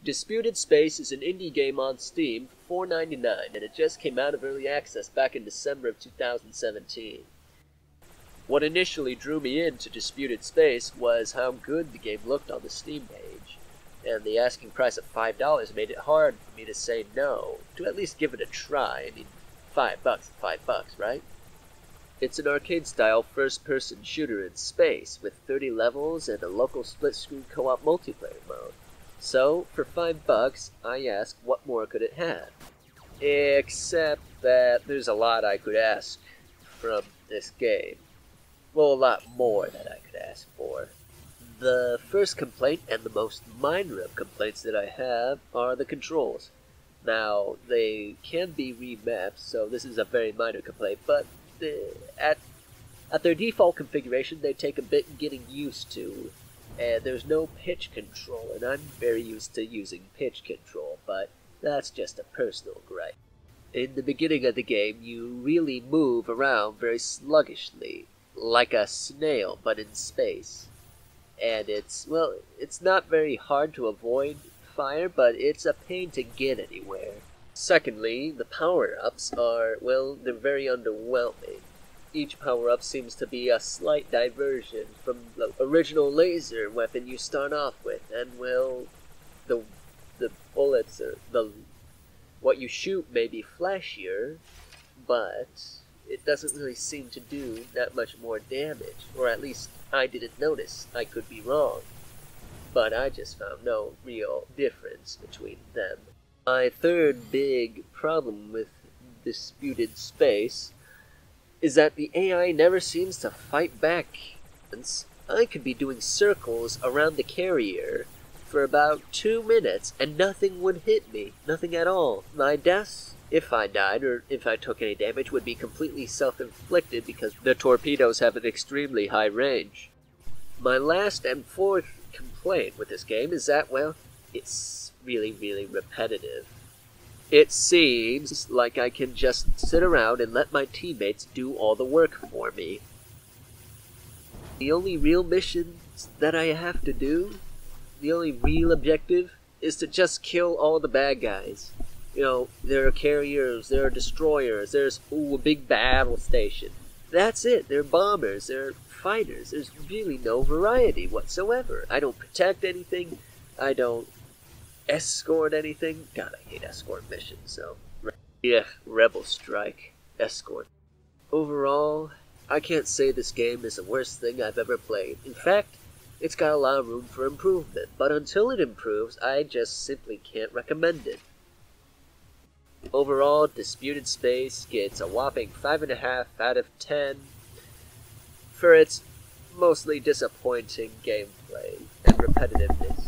Disputed Space is an indie game on Steam for $4.99, and it just came out of early access back in December of 2017. What initially drew me into Disputed Space was how good the game looked on the Steam page, and the asking price of $5 made it hard for me to say no, to at least give it a try. I mean, $5 is $5, right? It's an arcade-style first-person shooter in space, with 30 levels and a local split-screen co-op multiplayer mode. So, for $5, I asked what more could it have. Except that there's a lot I could ask from this game. Well, a lot more that I could ask for. The first complaint, and the most minor of complaints that I have, are the controls. Now, they can be remapped, so this is a very minor complaint, but at their default configuration, they take a bit getting used to, and there's no pitch control, and I'm very used to using pitch control, but that's just a personal gripe. In the beginning of the game, you really move around very sluggishly, like a snail, but in space. And it's not very hard to avoid fire, but it's a pain to get anywhere. Secondly, the power-ups are, well, they're very underwhelming. Each power-up seems to be a slight diversion from the original laser weapon you start off with, and, well, the bullets, or what you shoot may be flashier, but it doesn't really seem to do that much more damage, or at least I didn't notice. I could be wrong, but I just found no real difference between them. My third big problem with Disputed Space is that the AI never seems to fight back. I could be doing circles around the carrier for about 2 minutes and nothing would hit me, nothing at all. My deaths, if I died or if I took any damage, would be completely self-inflicted because the torpedoes have an extremely high range. My last and fourth complaint with this game is that, well, it's really, really repetitive. It seems like I can just sit around and let my teammates do all the work for me. The only real missions that I have to do, the only real objective, is to just kill all the bad guys. You know, there are carriers, there are destroyers, there's, a big battle station. That's it, they're bombers, they're fighters. There's really no variety whatsoever. I don't protect anything, I don't escort anything. God, I hate escort missions, so. Yeah, Rebel Strike. Escort. Overall, I can't say this game is the worst thing I've ever played. In fact, it's got a lot of room for improvement, but until it improves, I just simply can't recommend it. Overall, Disputed Space gets a whopping 5.5 out of 10 for its mostly disappointing gameplay and repetitiveness.